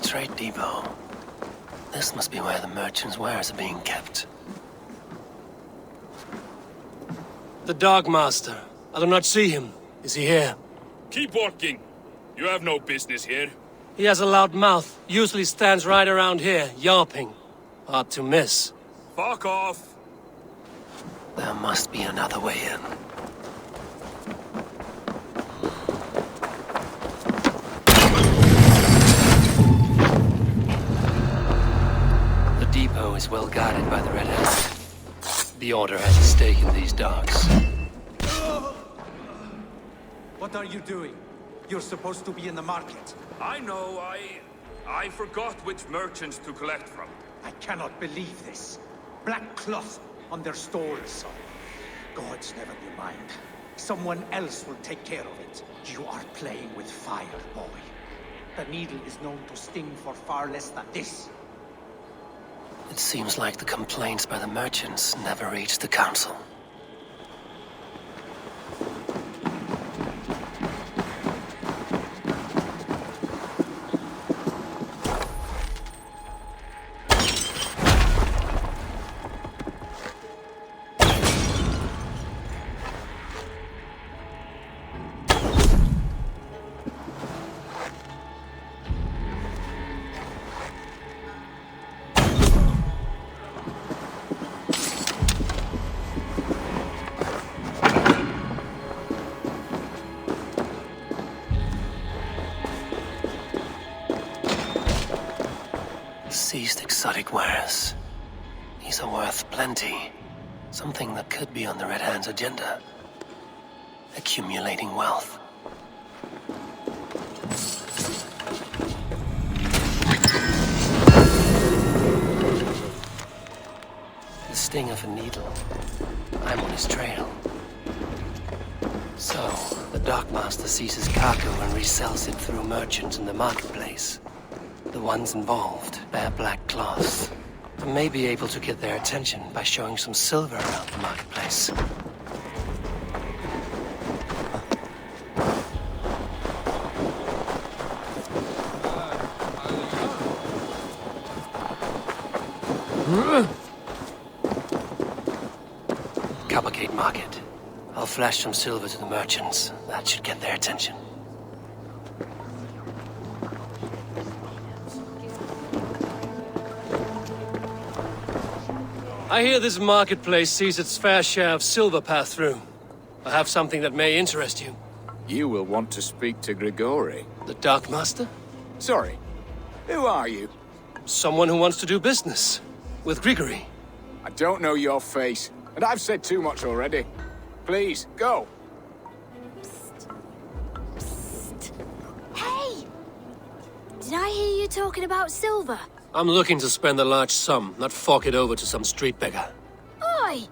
Trade depot. This must be where the merchants' wares are being kept. The Dark Master. I do not see him. Is he here? Keep walking. You have no business here. He has a loud mouth. Usually stands right around here, yelping. Hard to miss. Fuck off. There must be another way in. The depot is well guarded by the Red Hand. The Order has a stake in these docks. What are you doing? You're supposed to be in the market. I know, I forgot which merchants to collect from. I cannot believe this. Black cloth on their stalls. Gods never be mind. Someone else will take care of it. You are playing with fire, boy. The needle is known to sting for far less than this. It seems like the complaints by the merchants never reached the council. Seized exotic wares. These are worth plenty. Something that could be on the Red Hand's agenda. Accumulating wealth. The sting of a needle. I'm on his trail. So, the Darkmaster seizes cargo and resells it through merchants in the marketplace. The ones involved bear black cloths. I may be able to get their attention by showing some silver around the marketplace. Coppergate Market. I'll flash some silver to the merchants. That should get their attention. I hear this marketplace sees its fair share of silver pass through. I have something that may interest you. You will want to speak to Grigori. The Dark Master? Sorry, who are you? Someone who wants to do business. With Grigory. I don't know your face, and I've said too much already. Please, go. Psst. Psst. Hey! Did I hear you talking about silver? I'm looking to spend a large sum, not fork it over to some street beggar. Oi!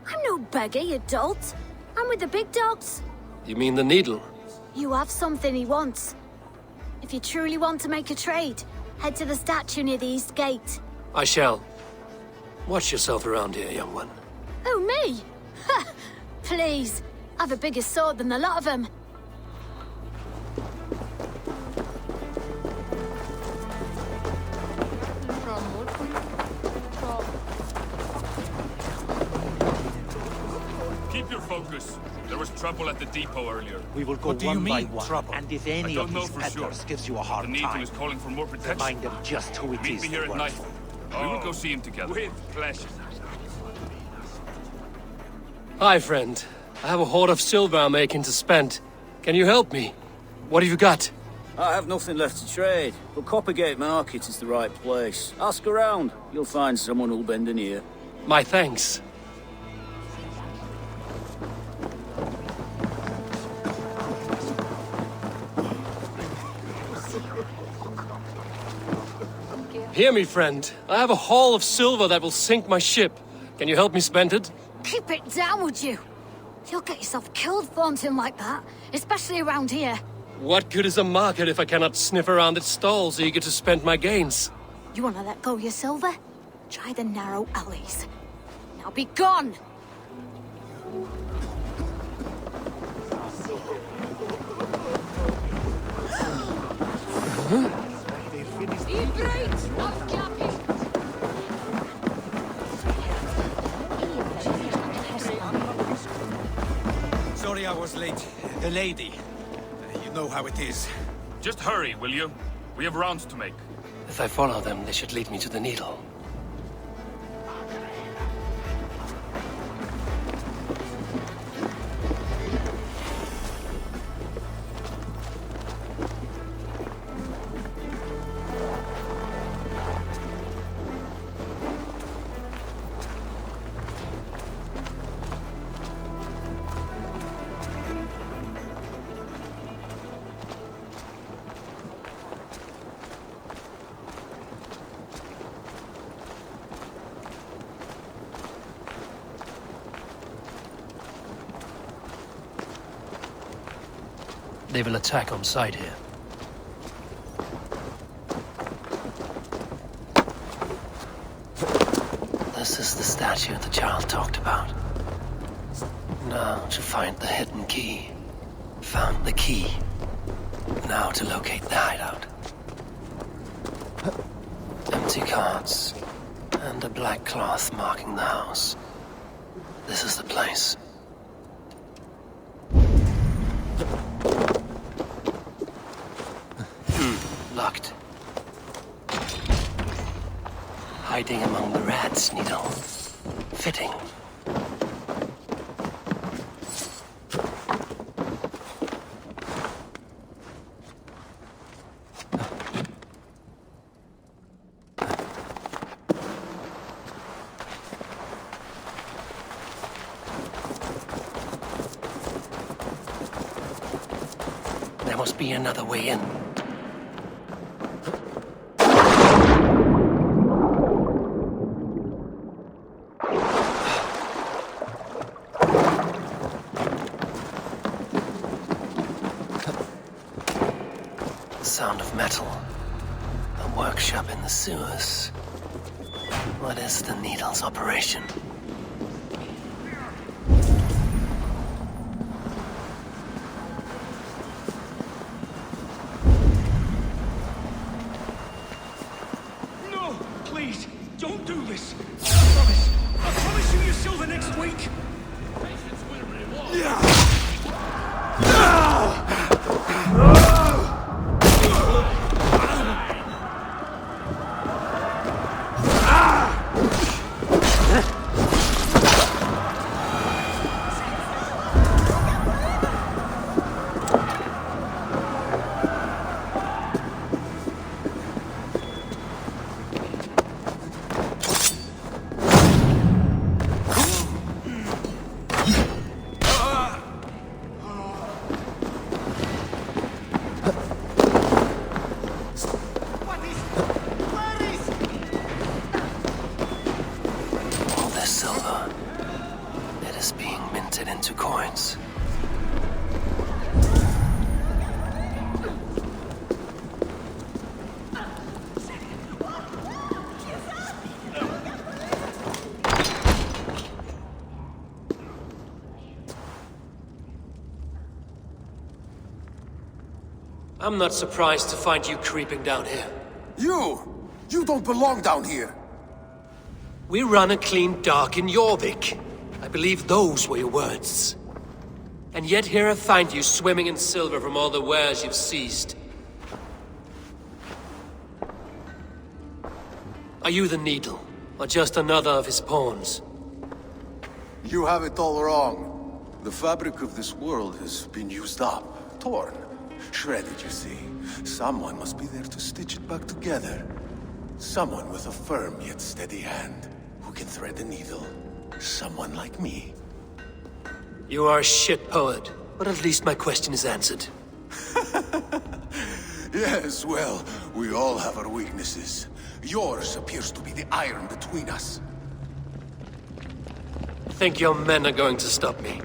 I'm no beggar, you dolt. I'm with the big dogs. You mean the needle? You have something he wants. If you truly want to make a trade, head to the statue near the East Gate. I shall. Watch yourself around here, young one. Oh, me? Ha! Please. I've a bigger sword than the lot of them. From what we Focus. There was trouble at the depot earlier. We will go What do you one by mean, one, trouble? and if I any don't of know these for peddlers sure. gives you a hard The Needle time, is calling for more protection. remind them just who it Meet is me they here at work night. for. We will go see him together. With pleasure. Hi, friend. I have a hoard of silver I'm making to spend. Can you help me? What have you got? I have nothing left to trade, but Coppergate Market is the right place. Ask around. You'll find someone who'll bend an ear. My thanks. Hear me, friend. I have a haul of silver that will sink my ship. Can you help me spend it? Keep it down, would you? You'll get yourself killed flaunting like that, especially around here. What good is a market if I cannot sniff around its stalls eager to spend my gains? You want to let go of your silver? Try the narrow alleys. Now be gone! Sorry I was late. The lady. You know how it is. Just hurry, will you? We have rounds to make. If I follow them, they should lead me to the Needle. They will attack on sight here. This is the statue the child talked about. Now to find the hidden key. Found the key. Now to locate the hideout. Empty carts. And a black cloth marking the house. This is the place. Locked. Hiding among the rats, Needle. Fitting. There must be another way in. Sound of metal. A workshop in the sewers. What is the Needle's operation? No! Please! Don't do this! I promise you your silver next week! All this silver. It is being minted into coins. I'm not surprised to find you creeping down here. You don't belong down here. We run a clean dock in Jorvik. I believe those were your words. And yet here I find you swimming in silver from all the wares you've seized. Are you the Needle, or just another of his pawns? You have it all wrong. The fabric of this world has been used up, torn, shredded, you see. Someone must be there to stitch it back together. Someone with a firm yet steady hand, who can thread the needle. Someone like me. You are a shit poet, but at least my question is answered. Yes, well, we all have our weaknesses. Yours appears to be the iron between us. Think your men are going to stop me?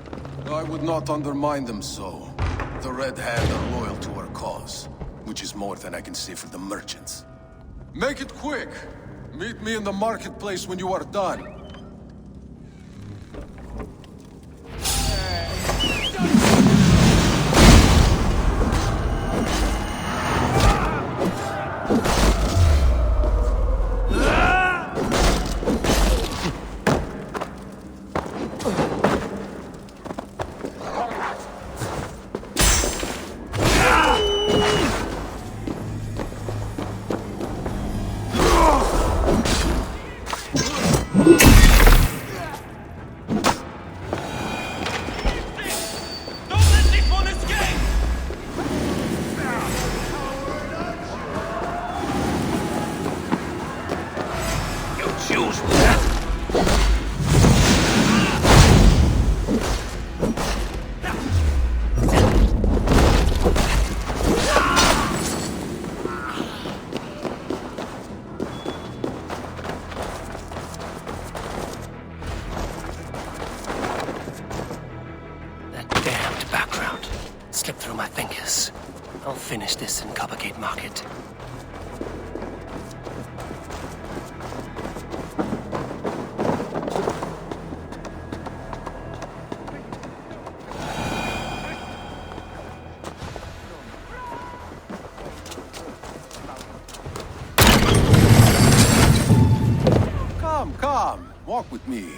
I would not undermine them so. The Red Hand are loyal to our cause, which is more than I can say for the merchants. Make it quick! Meet me in the marketplace when you are done. Slipped through my fingers. I'll finish this in Coppergate Market. Come, walk with me.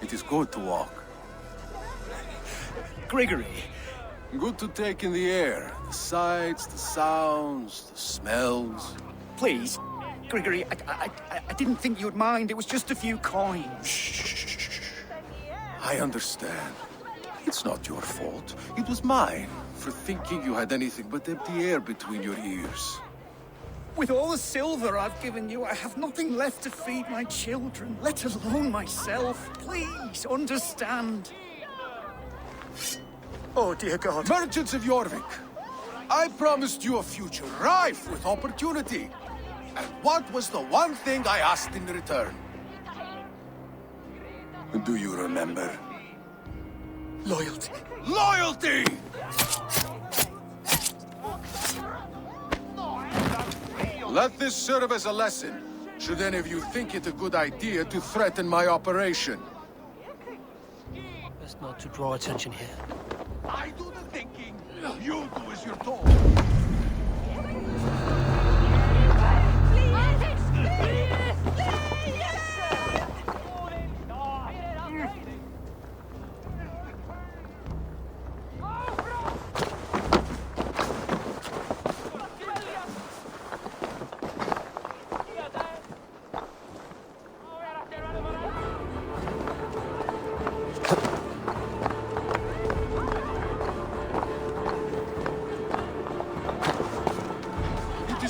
It is good to walk. Gregory. Good to take in the air. The sights, the sounds, the smells. Please, Gregory, I didn't think you'd mind. It was just a few coins. Shh. I understand. It's not your fault. It was mine for thinking you had anything but empty air between your ears. With all the silver I've given you, I have nothing left to feed my children, let alone myself. Please, understand. Oh, dear God. Merchants of Jorvik, I promised you a future rife with opportunity. And what was the one thing I asked in return? Do you remember? Loyalty. Loyalty! Let this serve as a lesson, should any of you think it a good idea to threaten my operation. Best not to draw attention here. I do the thinking, you do as you're told.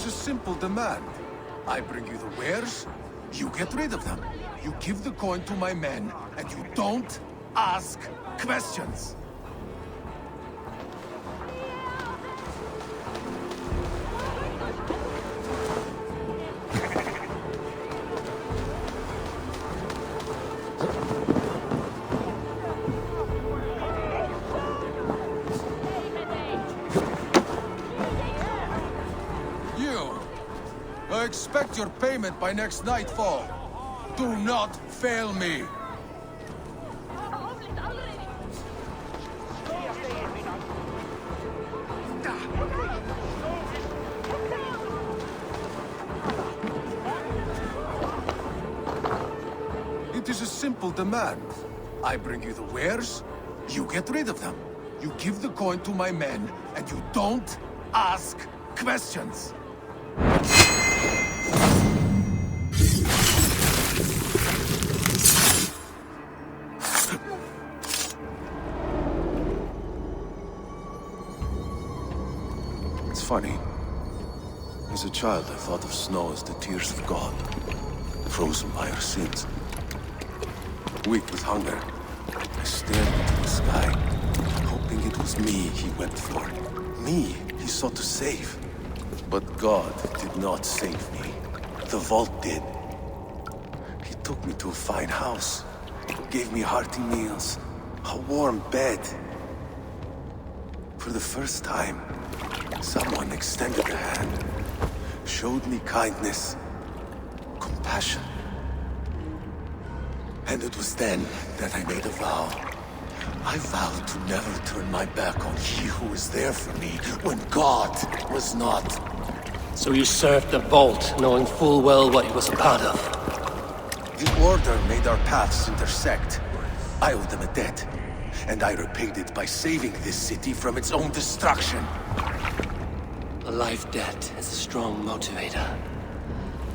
Simple demand. I bring you the wares, you get rid of them. You give the coin to my men, and you don't ask questions. I expect your payment by next nightfall. Do not fail me. It is a simple demand. I bring you the wares, you get rid of them. You give the coin to my men, and you don't ask questions. It's funny. As a child, I thought of snow as the tears of God, frozen by our sins. Weak with hunger, I stared into the sky, hoping it was me he wept for. Me he sought to save. But God did not save me. The vault did. He took me to a fine house, gave me hearty meals, a warm bed. For the first time, someone extended a hand, showed me kindness, compassion. And it was then that I made a vow. I vowed to never turn my back on he who was there for me when God was not. So you served the Vault, knowing full well what it was a part of. The Order made our paths intersect. I owed them a debt, and I repaid it by saving this city from its own destruction. A life debt is a strong motivator.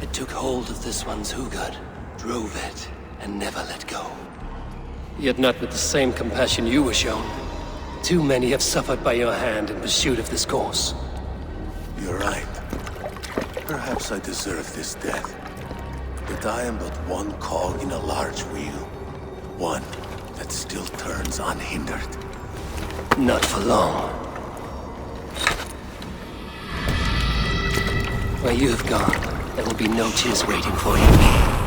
It took hold of this one's Hugad, drove it, and never let go. Yet not with the same compassion you were shown. Too many have suffered by your hand in pursuit of this cause. You're right. Perhaps I deserve this death. But I am but one cog in a large wheel. One that still turns unhindered. Not for long. Where you have gone, there will be no tears waiting for you.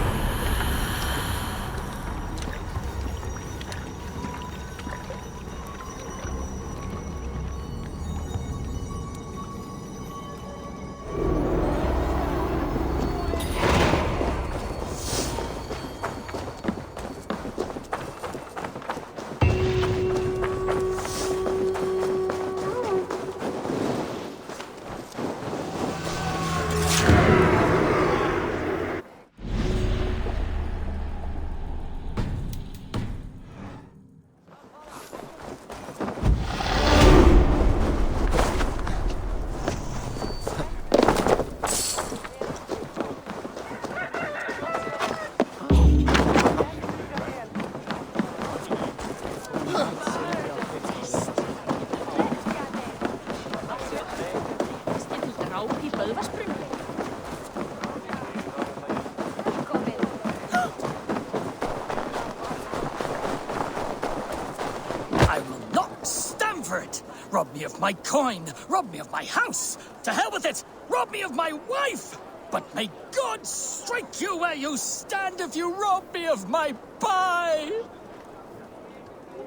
I will not stand for it! Rob me of my coin! Rob me of my house! To hell with it! Rob me of my wife! But may God strike you where you stand if you rob me of my pie!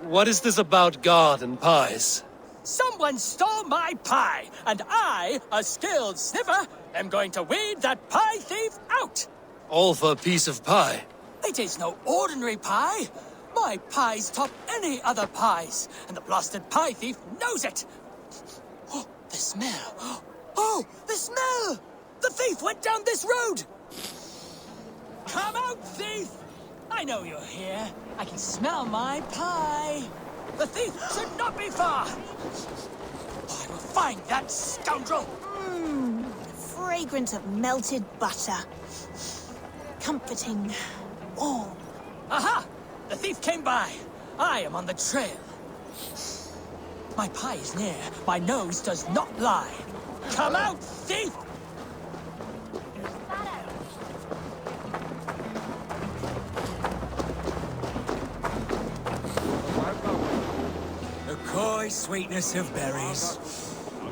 What is this about God and pies? Someone stole my pie, and I, a skilled sniffer, am going to weed that pie thief out! All for a piece of pie. It is no ordinary pie! My pies top any other pies, and the blasted pie thief knows it! Oh, the smell! Oh, the smell! The thief went down this road! Come out, thief! I know you're here. I can smell my pie. The thief should not be far! I will find that scoundrel! Fragrant of melted butter. Comforting. Warm. Aha! The thief came by. I am on the trail. My pie is near. My nose does not lie. Come out, thief! The coy sweetness of berries.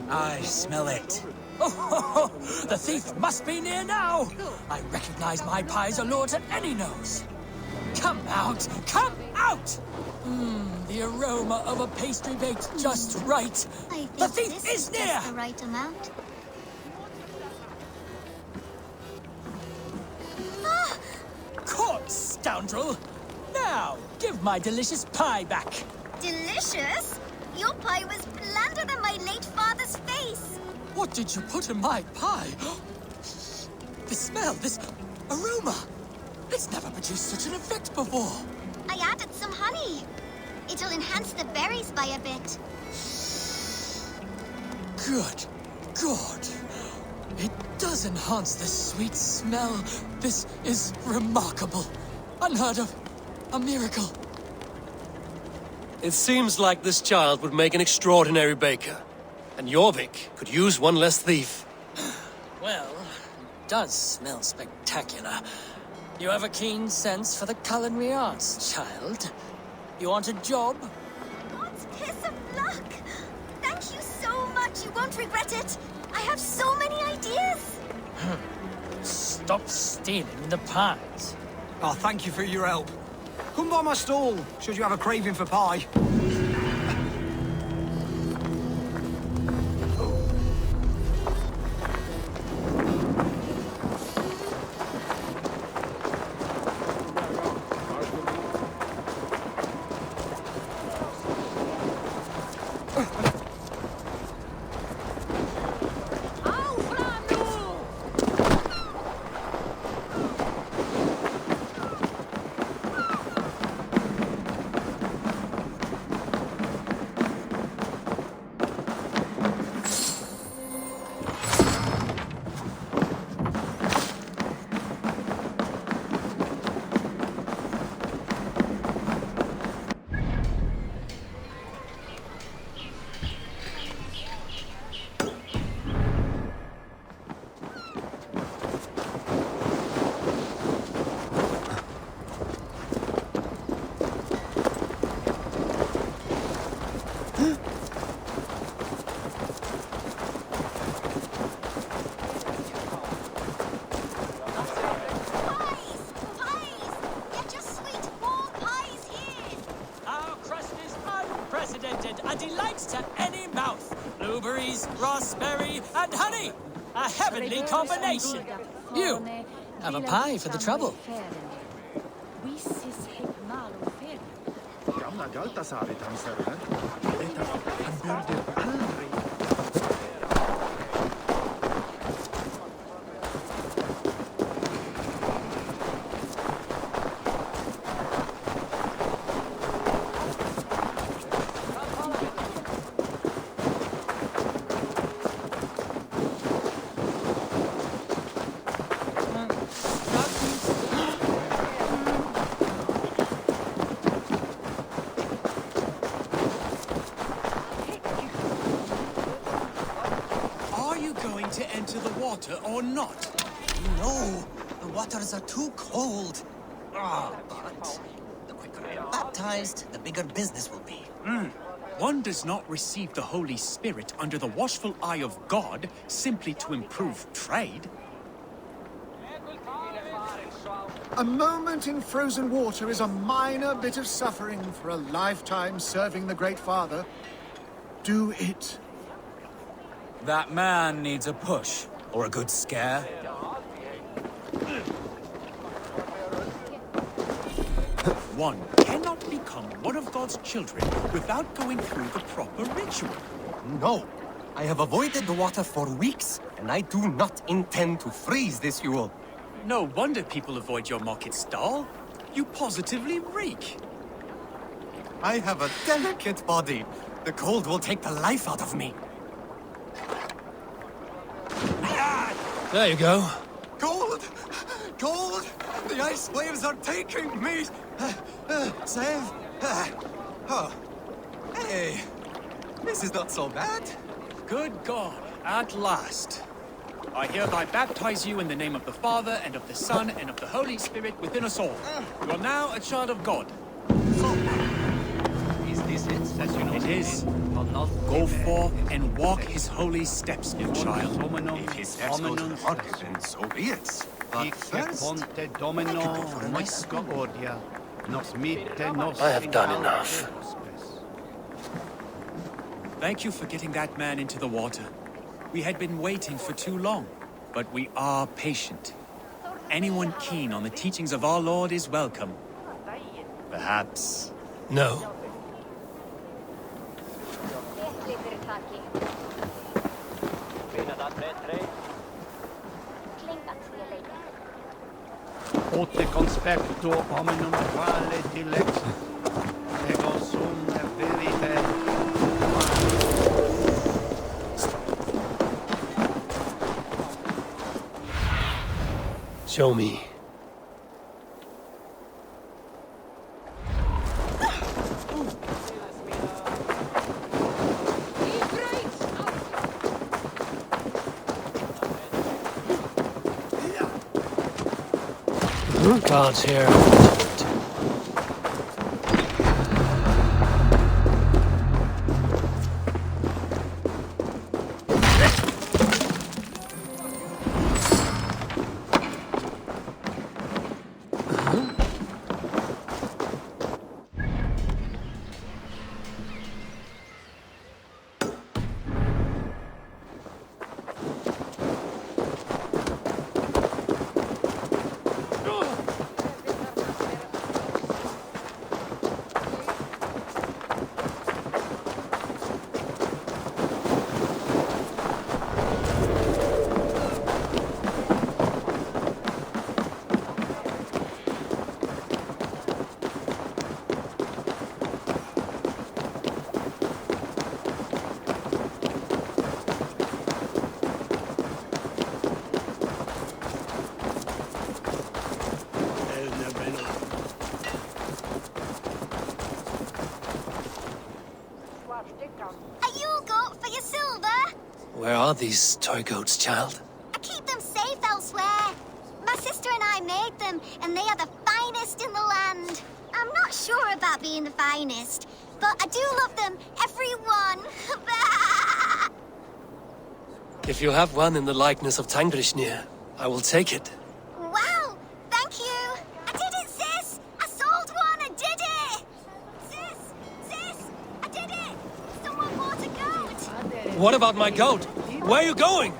I smell it. Oh, the thief must be near now. I recognize my pie's allure to any nose. Come out! Come out! The aroma of a pastry baked just right. The thief is near! Just the right amount. Caught, scoundrel! Now, give my delicious pie back. Delicious? Your pie was blander than my late father's face. What did you put in my pie? This smell, this aroma. It's never produced such an effect before. I added some honey. It'll enhance the berries by a bit. Good God. It does enhance the sweet smell. This is remarkable. Unheard of. A miracle. It seems like this child would make an extraordinary baker. And Jorvik could use one less thief. Well, it does smell spectacular. You have a keen sense for the culinary arts, child. You want a job? God's kiss of luck! Thank you so much, you won't regret it! I have so many ideas! Stop stealing the pies. Oh, thank you for your help. Come by my stall, should you have a craving for pie. A delight to any mouth. Blueberries, raspberry, and honey. A heavenly combination. You have a pie for the trouble. To enter the water or not? No, the waters are too cold. But the quicker we are baptized, the bigger business will be. One does not receive the Holy Spirit under the watchful eye of God simply to improve trade. A moment in frozen water is a minor bit of suffering for a lifetime serving the Great Father. Do it. That man needs a push, or a good scare. One cannot become one of God's children without going through the proper ritual. No. I have avoided the water for weeks, and I do not intend to freeze this Yule. No wonder people avoid your market stall. You positively reek. I have a delicate body. The cold will take the life out of me. There you go. Cold! Cold! The ice waves are taking me! Save? Oh. Hey, this is not so bad. Good God, at last. I hereby baptize you in the name of the Father, and of the Son, and of the Holy Spirit within us all. You are now a child of God. Is this it? That you know It is. Go forth and walk his holy steps, new child. If his steps go to the market, then so be it. But first, I have done enough. Thank you for getting that man into the water. We had been waiting for too long, but we are patient. Anyone keen on the teachings of our Lord is welcome. Perhaps. No. Ote conspecto hominum quale dilect ego sum verite. Show me. Guards here. Where are these toy goats, child? I keep them safe elsewhere. My sister and I made them, and they are the finest in the land. I'm not sure about being the finest, but I do love them, every one. If you have one in the likeness of Tangrishnir, I will take it. Wow, thank you. I did it, sis. I sold one and did it. Sis, I did it. Someone bought a goat. What about my goat? Where are you going?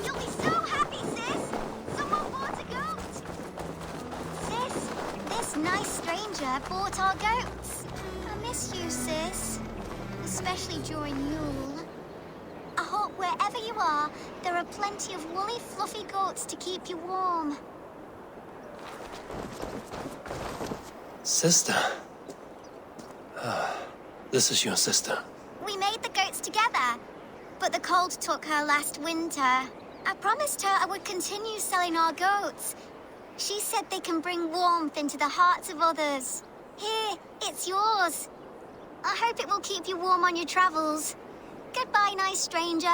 You'll be so happy, sis. Someone bought a goat. Sis, this nice stranger bought our goats. I miss you, sis. Especially during Yule. I hope wherever you are, there are plenty of woolly, fluffy goats to keep you warm. Sister. This is your sister. We made the goats together, but the cold took her last winter. I promised her I would continue selling our goats. She said they can bring warmth into the hearts of others. Here, it's yours. I hope it will keep you warm on your travels. Goodbye, nice stranger.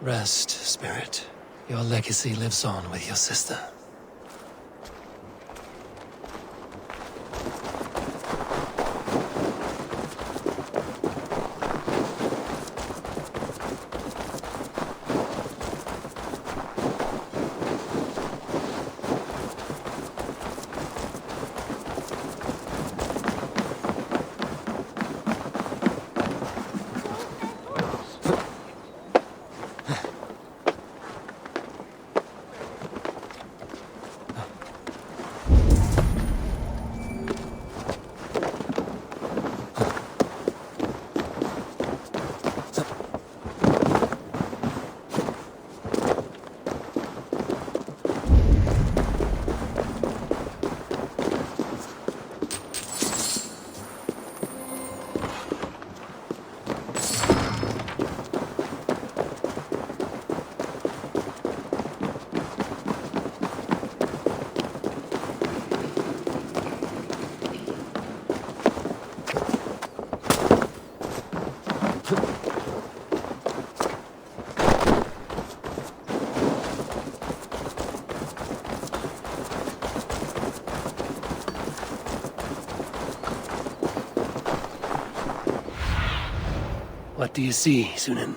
Rest, spirit. Your legacy lives on with your sister. What do you see, Sunan?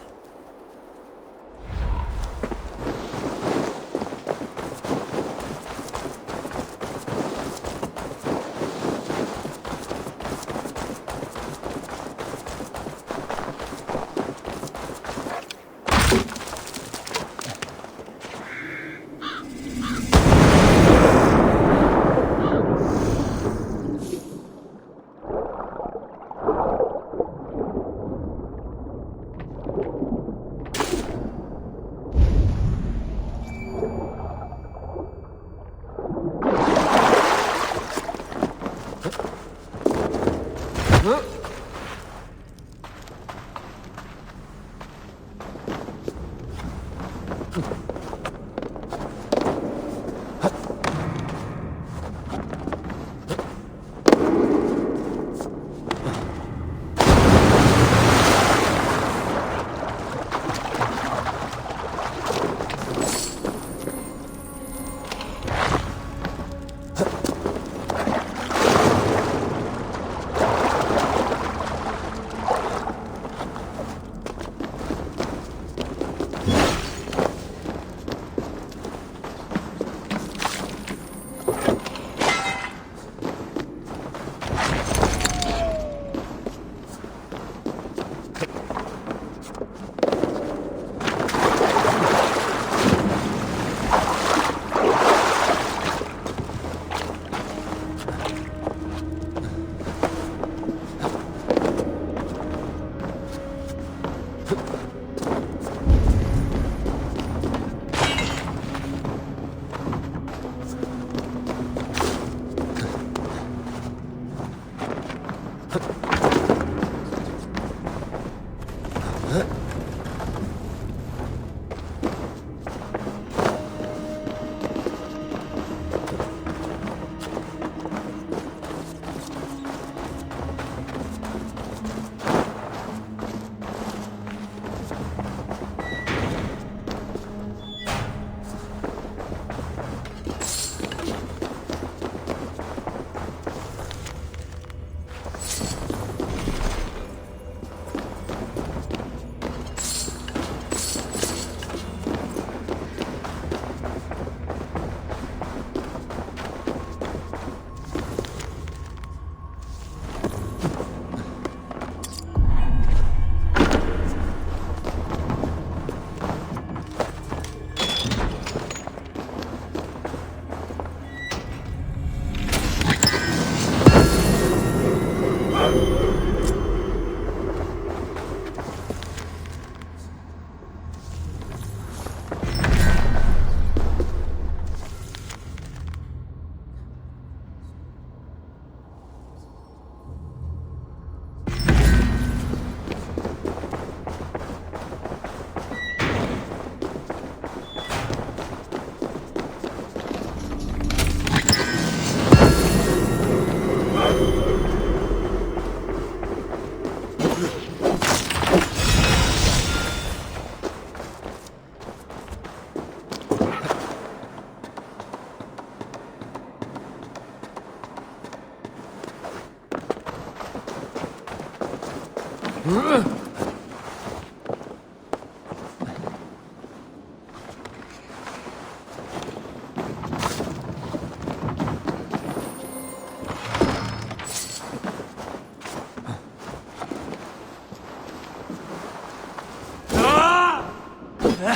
Show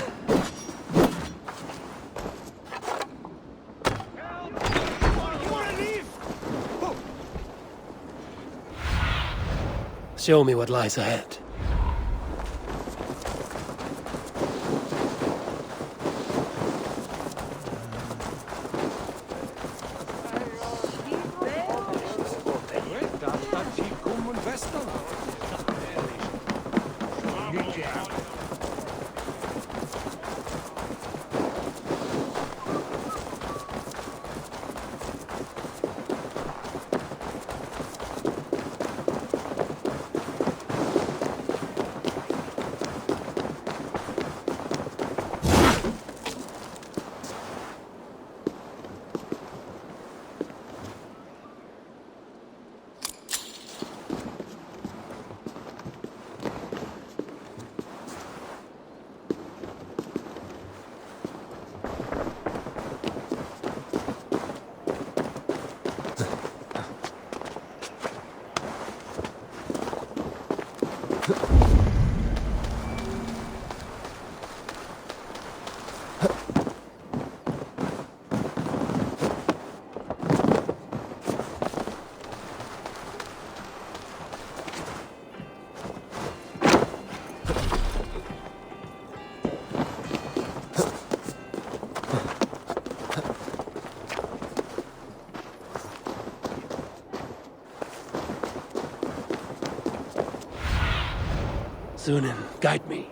me what lies ahead. Sunan, guide me.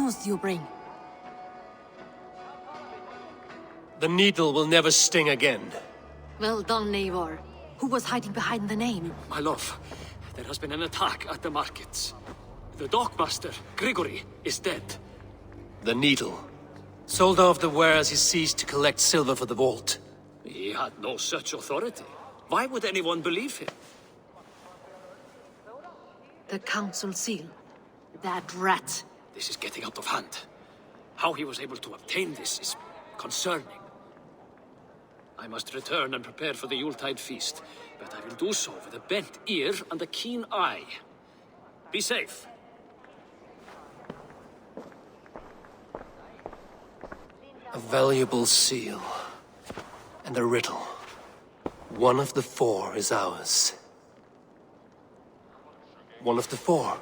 news do you bring? The needle will never sting again. Well done, Eivor. Who was hiding behind the name? My love, there has been an attack at the markets. The dockmaster, Grigory, is dead. The needle. Sold off the wares he ceased to collect silver for the vault. He had no such authority. Why would anyone believe him? The council seal. That rat. This is getting out of hand. How he was able to obtain this is concerning. I must return and prepare for the Yuletide feast, but I will do so with a bent ear and a keen eye. Be safe. A valuable seal. And a riddle. One of the four is ours. One of the four.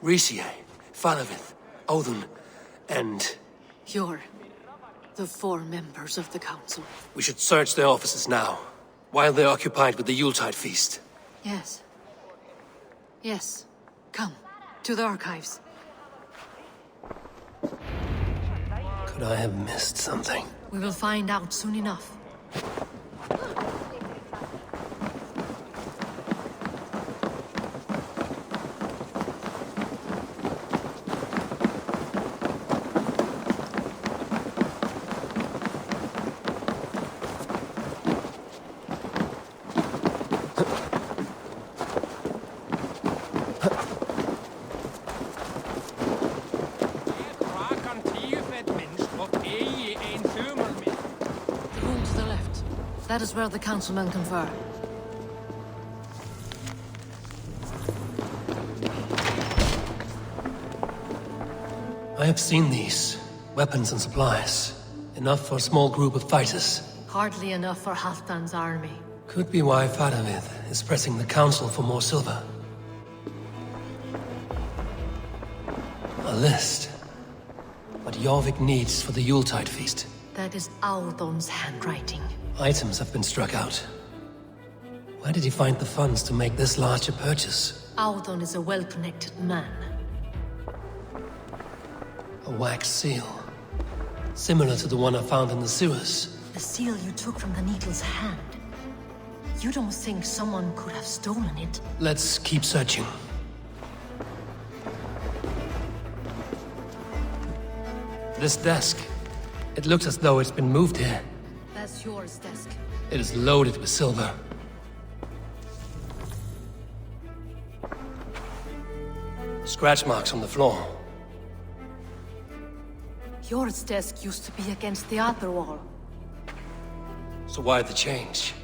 Riesier, Falavith, Odin, and... You're the four members of the council. We should search their offices now, while they're occupied with the Yuletide feast. Yes. Yes. Come, to the archives. Could I have missed something? We will find out soon enough. That is where the councilmen confer. I have seen these. Weapons and supplies. Enough for a small group of fighters. Hardly enough for Halfdan's army. Could be why Faravith is pressing the council for more silver. A list. What Jorvik needs for the Yuletide feast. That is Audon's handwriting. Items have been struck out. Where did he find the funds to make this larger purchase? Audon is a well-connected man. A wax seal. Similar to the one I found in the sewers. The seal you took from the needle's hand. You don't think someone could have stolen it? Let's keep searching. This desk. It looks as though it's been moved here. That's yours, desk. It is loaded with silver. Scratch marks on the floor. Yours desk used to be against the other wall. So why the change?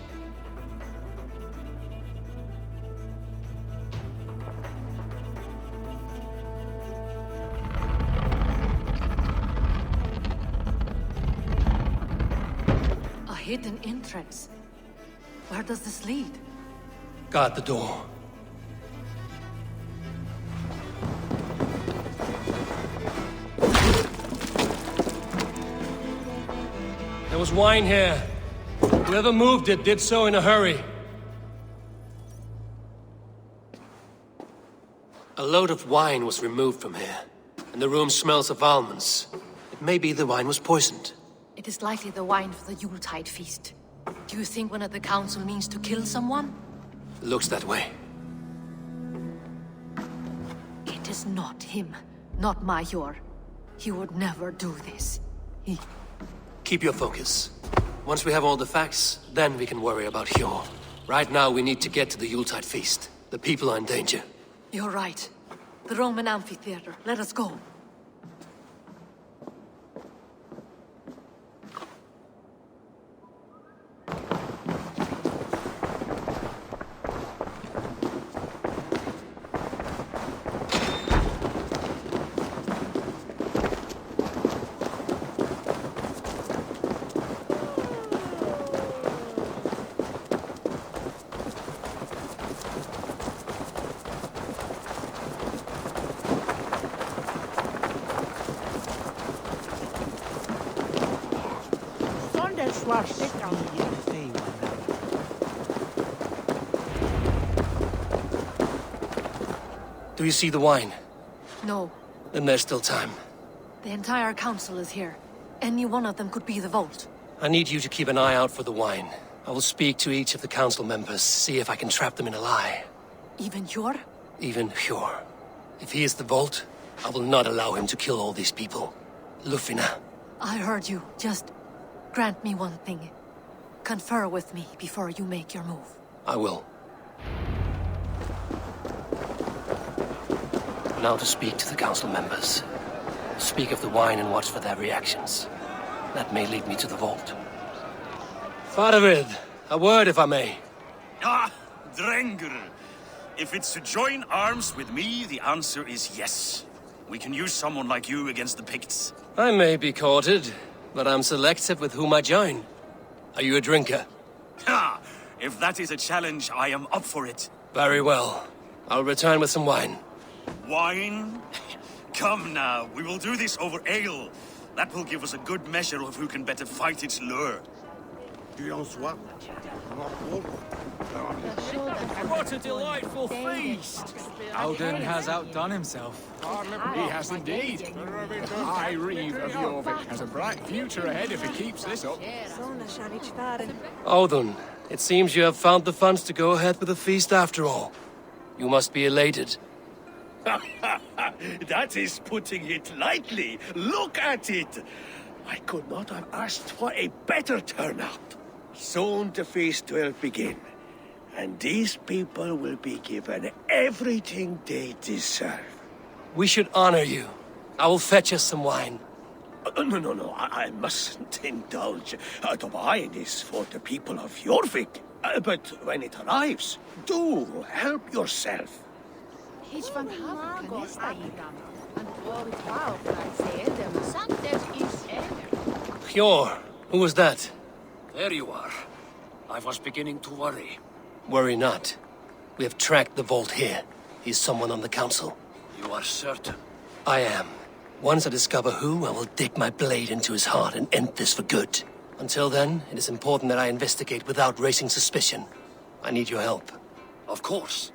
A hidden entrance. Where does this lead? Guard the door. There was wine here. Whoever moved it did so in a hurry. A load of wine was removed from here, and the room smells of almonds. It may be the wine was poisoned. It is likely the wine for the Yuletide feast. Do you think one of the council means to kill someone? Looks that way. It is not him, not Major. He would never do this. Keep your focus. Once we have all the facts, then we can worry about Hjor. Right now, we need to get to the Yuletide feast. The people are in danger. You're right. The Roman amphitheater. Let us go. Do you see the wine? No. Then there's still time. The entire council is here. Any one of them could be the vault. I need you to keep an eye out for the wine. I will speak to each of the council members, see if I can trap them in a lie. Even Hjor? Even Hjor. If he is the vault, I will not allow him to kill all these people. Lufina. I heard you. Just grant me one thing. Confer with me before you make your move. I will. Now to speak to the council members. Speak of the wine and watch for their reactions. That may lead me to the vault. Faravid, a word if I may. Ah, Drengr. If it's to join arms with me, the answer is yes. We can use someone like you against the Picts. I may be courted, but I'm selective with whom I join. Are you a drinker? Ha! If that is a challenge, I am up for it. Very well. I'll return with some wine. Wine? Come now, we will do this over ale. That will give us a good measure of who can better fight its lure. What a delightful feast! Alden has outdone himself. He has indeed. I reeve of Jorvik has a bright future ahead if he keeps this up. Audun, it seems you have found the funds to go ahead with the feast after all. You must be elated. That is putting it lightly. Look at it. I could not have asked for a better turnout. Soon the feast will begin, and these people will be given everything they deserve. We should honor you. I will fetch us some wine. No, I mustn't indulge. The wine is for the people of Jorvik. But when it arrives, do help yourself. Hjor, who was that? There you are. I was beginning to worry. Worry not. We have tracked the vault here. He's someone on the council. You are certain? I am. Once I discover who, I will dig my blade into his heart and end this for good. Until then, it is important that I investigate without raising suspicion. I need your help. Of course.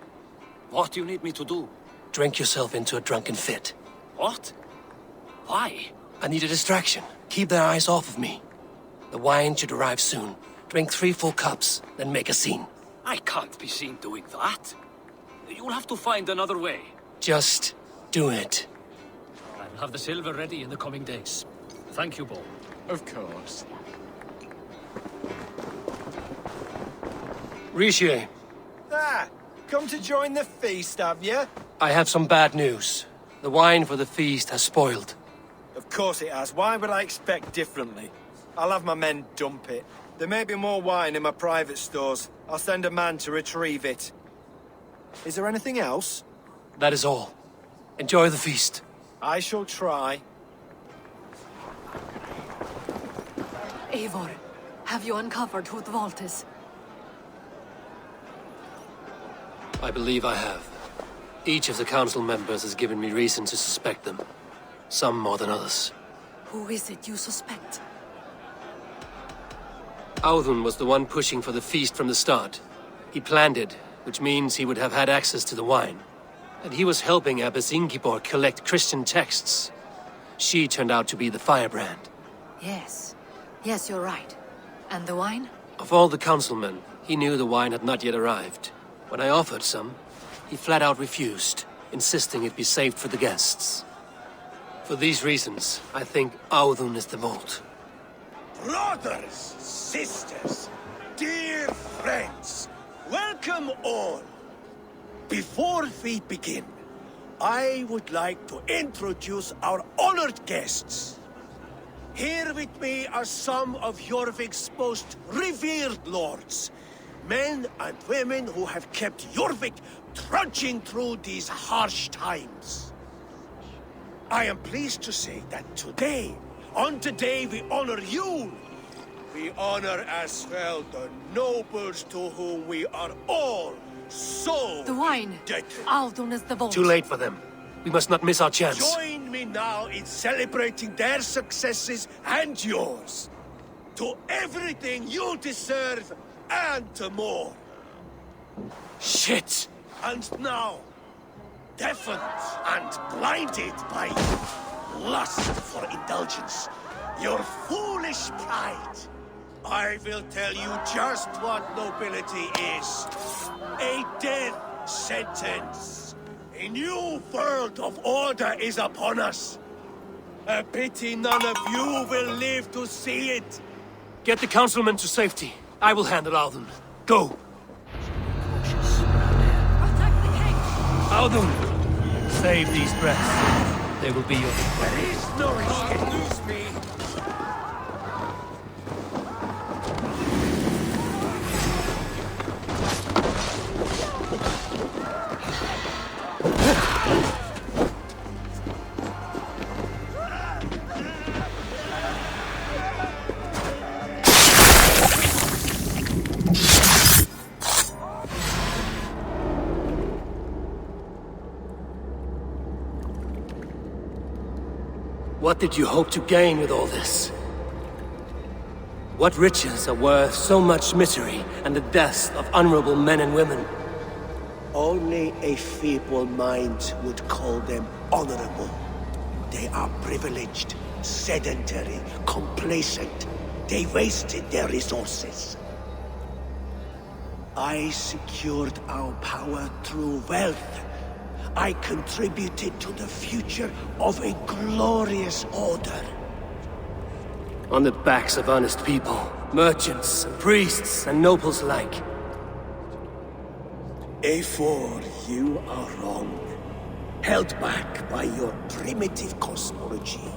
What do you need me to do? Drink yourself into a drunken fit. What? Why? I need a distraction. Keep their eyes off of me. The wine should arrive soon. Drink 3 full cups, then make a scene. I can't be seen doing that. You'll have to find another way. Just do it. I'll have the silver ready in the coming days. Thank you, Bo. Of course. Rishi, Ah, come to join the feast, have you? I have some bad news. The wine for the feast has spoiled. Of course it has. Why would I expect differently? I'll have my men dump it. There may be more wine in my private stores. I'll send a man to retrieve it. Is there anything else? That is all. Enjoy the feast. I shall try. Eivor, have you uncovered who the vault is? I believe I have. Each of the council members has given me reason to suspect them. Some more than others. Who is it you suspect? Audun was the one pushing for the feast from the start. He planned it, which means he would have had access to the wine. And he was helping Abbess Ingibor collect Christian texts. She turned out to be the firebrand. Yes. Yes, you're right. And the wine? Of all the councilmen, he knew the wine had not yet arrived. When I offered some, he flat out refused, insisting it be saved for the guests. For these reasons, I think Audun is the vault. Brothers, sisters, dear friends, welcome all. Before we begin, I would like to introduce our honored guests. Here with me are some of Jorvik's most revered lords. Men and women who have kept Jorvik trudging through these harsh times. I am pleased to say that today, on the day we honor you, we honor as well the nobles to whom we are all so The wine! indebted. Audun is the vault. Too late for them. We must not miss our chance. Join me now in celebrating their successes and yours. To everything you deserve and more. Shit! And now, deafened and blinded by lust for indulgence, your foolish pride. I will tell you just what nobility is. A death sentence. A new world of order is upon us. A pity none of you will live to see it. Get the councilman to safety. I will handle Audun. Go! Audun! Save these breaths. They will be your... There is no escape. Lose me. What did you hope to gain with all this? What riches are worth so much misery and the deaths of honorable men and women? Only a feeble mind would call them honorable. They are privileged, sedentary, complacent. They wasted their resources. I secured our power through wealth. I contributed to the future of a glorious order. On the backs of honest people, merchants, and priests, and nobles alike. A4, you are wrong. Held back by your primitive cosmology.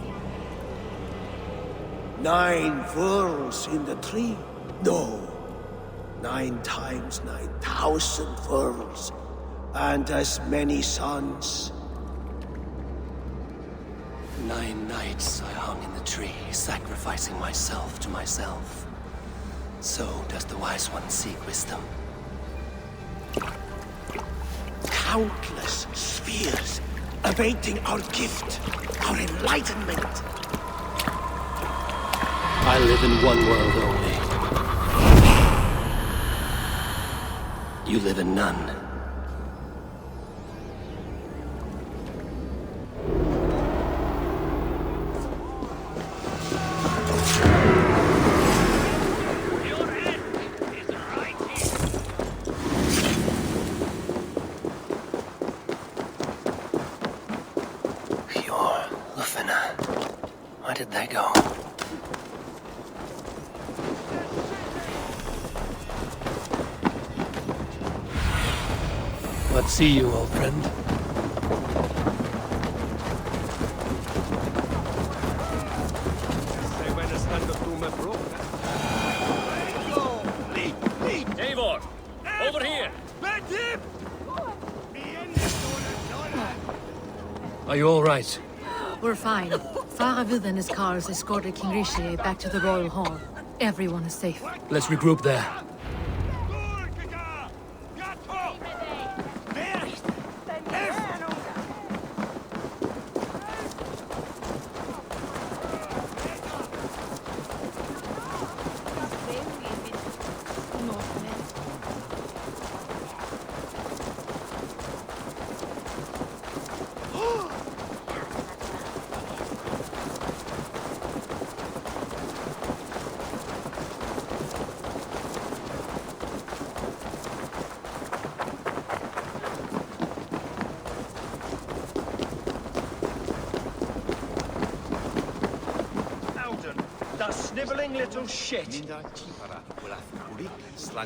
9 worlds in the tree? No. 9 times 9,000 worlds. And as many suns. 9 nights I hung in the tree, sacrificing myself to myself. So does the wise one seek wisdom. Countless spheres, awaiting our gift, our enlightenment. I live in one world only. You live in none. Where did they go? What see you, old friend? Eivor! Over here! Are you all right? We're fine. Faravid and his cars escorted King Rishi back to the Royal Hall. Everyone is safe. Let's regroup there. That sniveling little shit.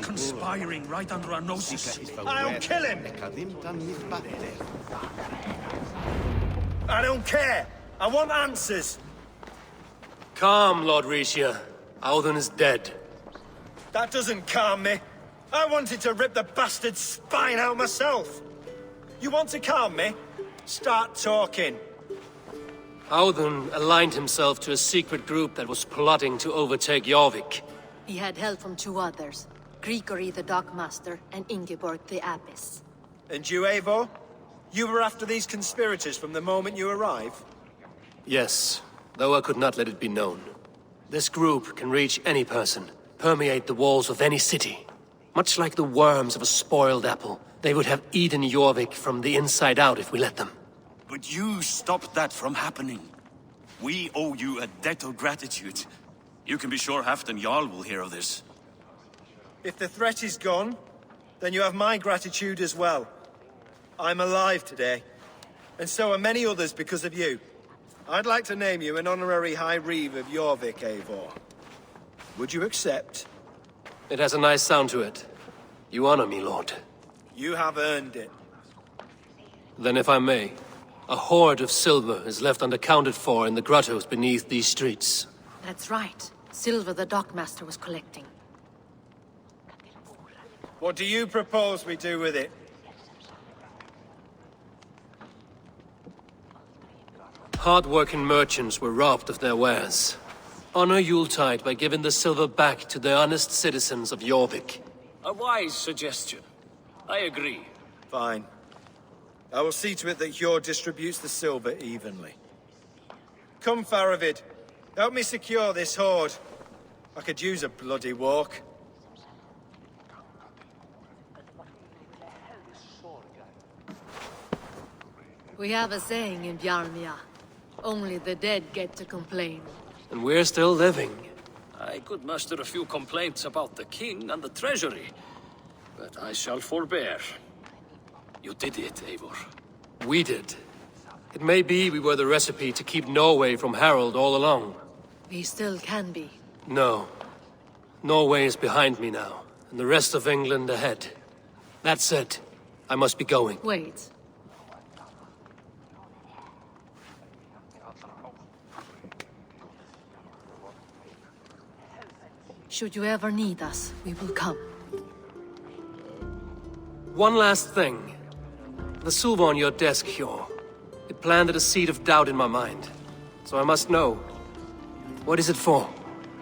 Conspiring right under our noses. I'll kill him! I don't care! I want answers! Calm, Lord Rishia. Audun is dead. That doesn't calm me. I wanted to rip the bastard's spine out myself. You want to calm me? Start talking. Audun aligned himself to a secret group that was plotting to overtake Jorvik. He had help from 2 others. Grigory the Dockmaster and Ingeborg the Abbess. And you, Eivor? You were after these conspirators from the moment you arrived? Yes, though I could not let it be known. This group can reach any person, permeate the walls of any city. Much like the worms of a spoiled apple, they would have eaten Jorvik from the inside out if we let them. But you stopped that from happening. We owe you a debt of gratitude. You can be sure Halfdan Jarl will hear of this. If the threat is gone, then you have my gratitude as well. I'm alive today, and so are many others because of you. I'd like to name you an honorary High Reeve of Jorvik, Eivor. Would you accept? It has a nice sound to it. You honor me, Lord. You have earned it. Then if I may, a hoard of silver is left unaccounted for in the grottos beneath these streets. That's right. Silver the Dockmaster was collecting. What do you propose we do with it? Hard-working merchants were robbed of their wares. Honor Yuletide by giving the silver back to the honest citizens of Jorvik. A wise suggestion. I agree. Fine. I will see to it that Hjord distributes the silver evenly. Come, Faravid. Help me secure this hoard. I could use a bloody walk. We have a saying in Bjarmia. Only the dead get to complain. And we're still living. I could muster a few complaints about the king and the treasury, but I shall forbear. You did it, Eivor. We did. It may be we were the recipe to keep Norway from Harald all along. We still can be. No. Norway is behind me now, and the rest of England ahead. That said, I must be going. Wait. Should you ever need us, we will come. One last thing. The silver on your desk, Hjor. It planted a seed of doubt in my mind. So I must know. What is it for?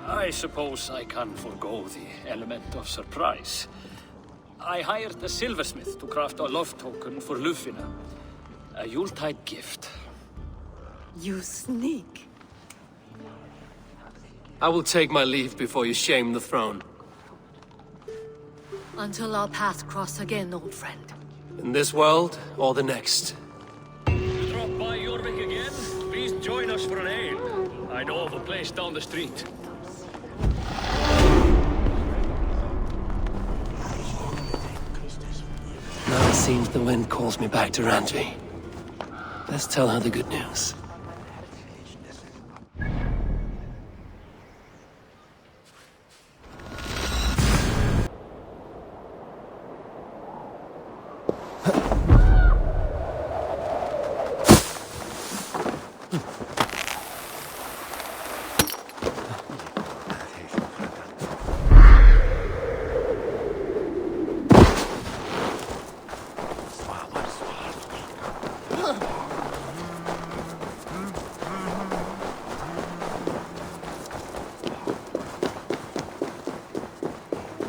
I suppose I can forego the element of surprise. I hired a silversmith to craft a love token for Lufina. A Yuletide gift. You sneak. I will take my leave before you shame the throne. Until our paths cross again, old friend. In this world, or the next. You drop by Jorvik again? Please join us for an ale. I know of a place down the street. Now it seems the wind calls me back to Randvi. Let's tell her the good news.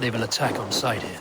They will attack on sight here.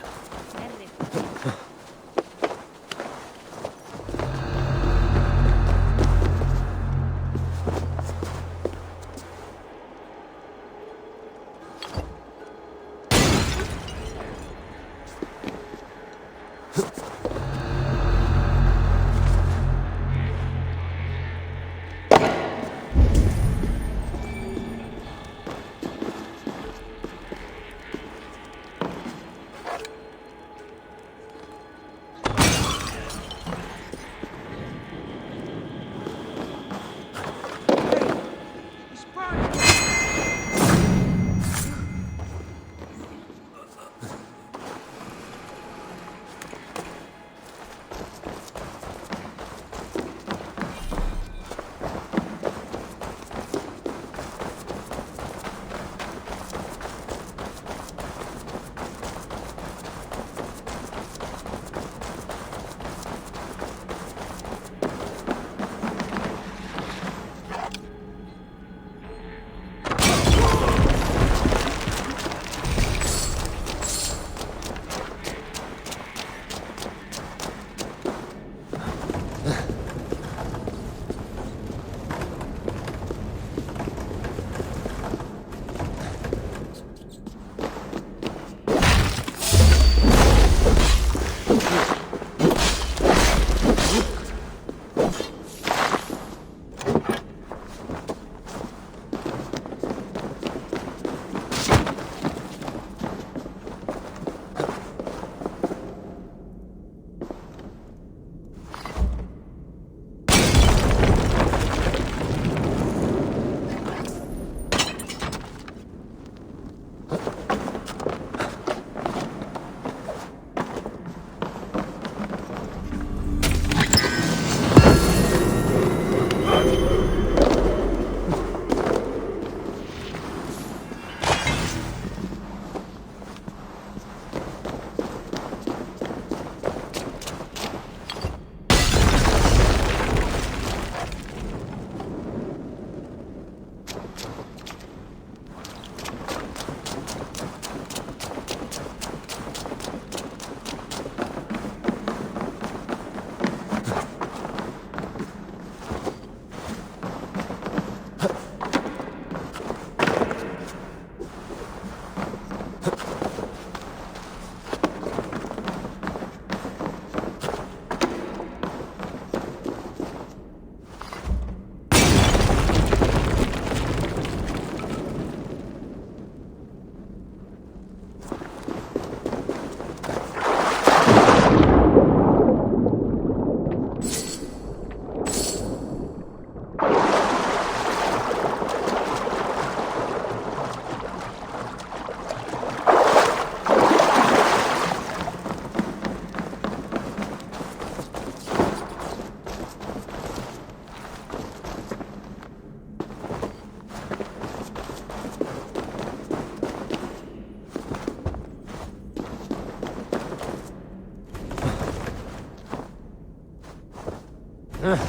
This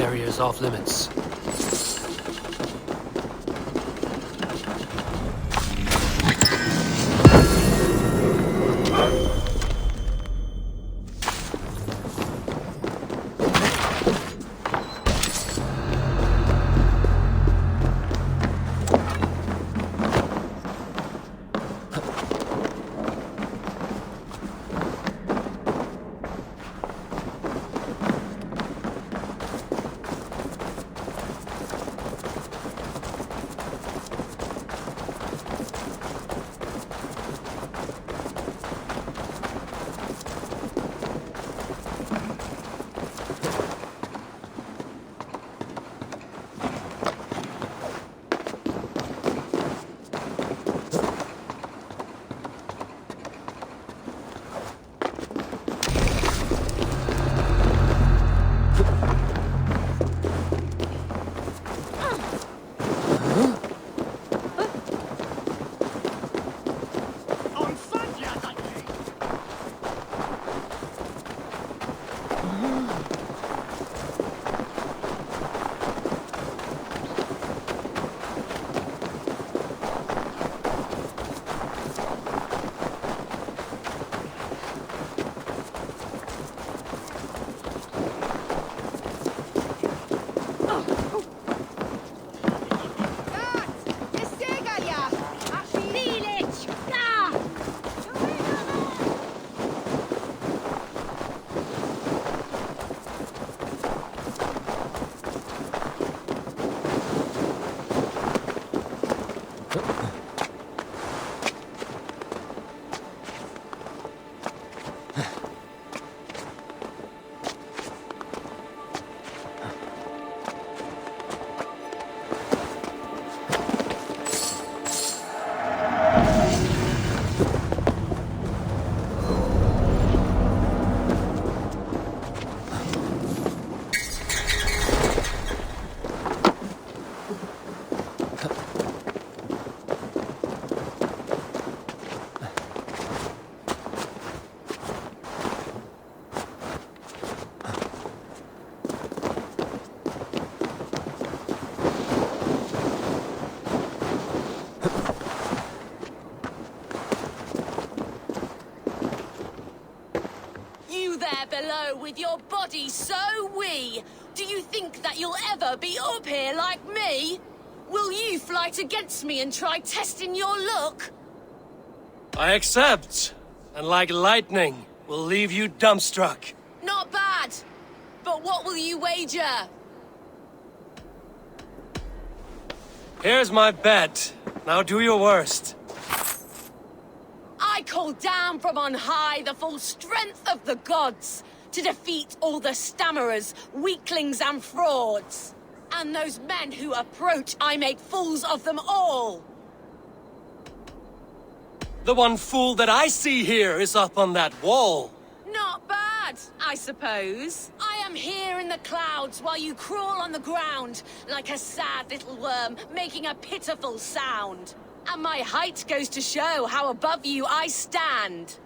area is off limits. With your body so wee, do you think that you'll ever be up here like me? Will you fight against me and try testing your luck? I accept. And like lightning, will leave you dumbstruck. Not bad. But what will you wager? Here's my bet. Now do your worst. I call down from on high the full strength of the gods to defeat all the stammerers, weaklings and frauds. And those men who approach, I make fools of them all. The one fool that I see here is up on that wall. Not bad, I suppose. I am here in the clouds while you crawl on the ground like a sad little worm making a pitiful sound. And my height goes to show how above you I stand.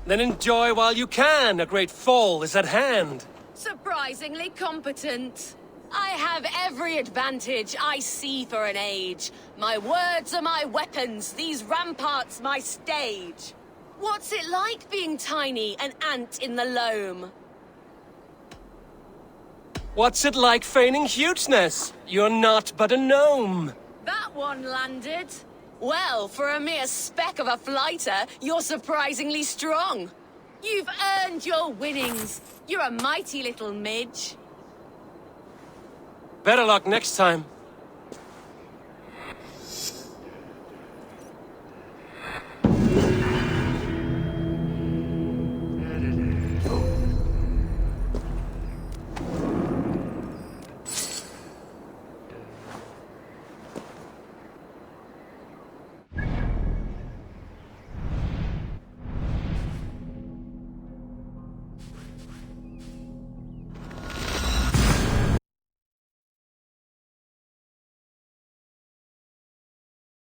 Then enjoy while you can. A great fall is at hand. Surprisingly competent. I have every advantage I see for an age. My words are my weapons, these ramparts my stage. What's it like being tiny, an ant in the loam? What's it like feigning hugeness? You're not but a gnome. That one landed. Well, for a mere speck of a flighter, you're surprisingly strong. You've earned your winnings. You're a mighty little midge. Better luck next time.